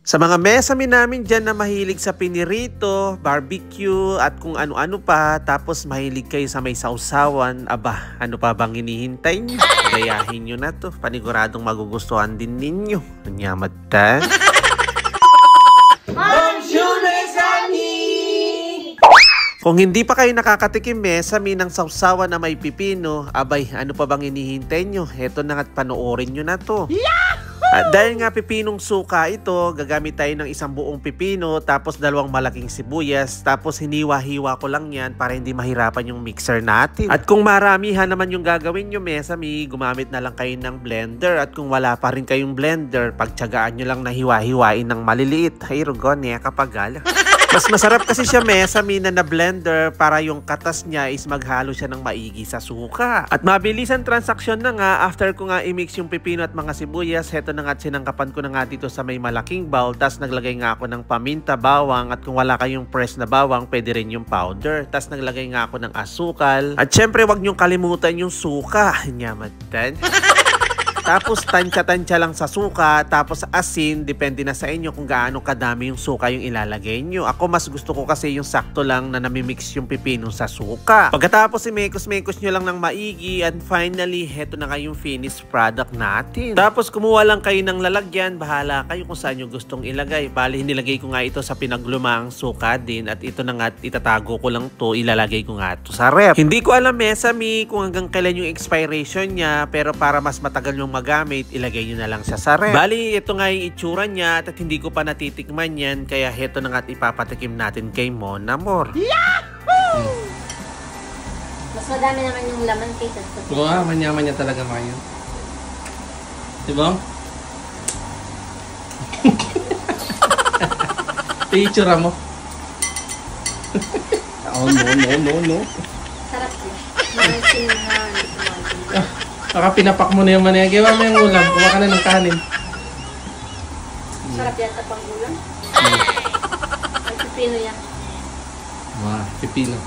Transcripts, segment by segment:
Sa mga mesami namin dyan na mahilig sa pinirito, barbecue, at kung ano-ano pa, tapos mahilig kayo sa may sausawan, aba, ano pa bang hinihintay nyo? Gayahin nyo na to, paniguradong magugustuhan din ninyo. Anyamatan. Kung hindi pa kayo nakakatikim mesami ng sausawan na may pipino, abay, ano pa bang hinihintay nyo? Heto na nga't panoorin nyo na to. At dahil nga pipinong suka ito, gagamit tayo ng isang buong pipino, tapos 2 malaking sibuyas, tapos hiniwa-hiwa ko lang yan para hindi mahirapan yung mixer natin. At kung maramihan naman yung gagawin nyo mesami, gumamit na lang kayo ng blender. At kung wala pa rin kayong blender, pagtsagaan nyo lang na hiwa-hiwain ng maliliit. Ay, rugon niya kapag gala. Mas masarap kasi siya mesami na blender para yung katas niya is maghalo siya ng maigi sa suka. At mabilisan transaksyon na nga, after ko nga i-mix yung pipino at mga sibuyas, heto na nga sinangkapan ko na nga dito sa may malaking bowl. Tas naglagay nga ako ng paminta, bawang, at kung wala kayong press na bawang, pwede rin yung powder. Tas naglagay nga ako ng asukal. At syempre wag nyong kalimutan yung suka. Nyamatan. Tapos tansya-tansya lang sa suka, tapos asin, depende na sa inyo kung gaano kadami yung suka yung ilalagay nyo. Ako mas gusto ko kasi yung sakto lang na namimix yung pipino sa suka. Pagkatapos i-mekos-mekos nyo lang ng maigi, and finally, heto na nga yung finished product natin. Tapos kumuha lang kayo ng lalagyan, bahala kayo kung saan nyo gustong ilagay. Bali, nilagay ko nga ito sa pinaglumaang suka din, at ito na nga, itatago ko lang to, ilalagay ko nga to sa ref. Hindi ko alam mesami kung hanggang kailan yung expiration niya, pero para mas matagal yung magamit, ilagay nyo na lang siya sa ref. Bali, ito nga yung itsura niya at hindi ko pa natitikman yan, kaya heto na nga at ipapatikim natin kay Mon Amor. Yahoo! Mas madami naman yung laman kaysa sa pipino. Oo, manyaman niya talaga ngayon. Diba? Itsura mo. Oh, no. Sarap siya. Maraming na Baka pinapak mo na yung manaya. Gawa mo yung ulam. Kuha ka na ng kanin. sarap yata pang ulam. Ay, pipino yan. Wow, pipino.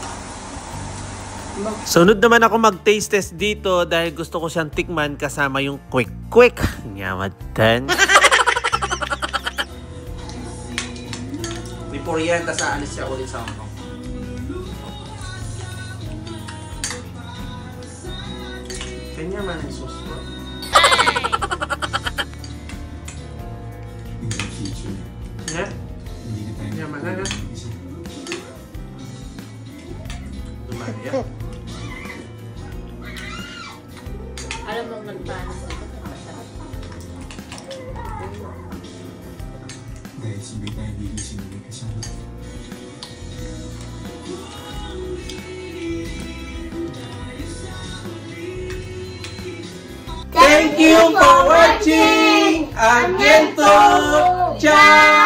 Sunod naman ako mag-taste test dito dahil gusto ko siyang tikman kasama yung quick. Nyamatan. Before yan, tas aalis siya ulit sa Hong Kong. Kanya man ang sauce ko. Yeah? Kanya man na. Lumaya. Alam mo magpaano. Dahil sabi tayo gigising ulit kasama. Thank you for watching! Ang Ciao!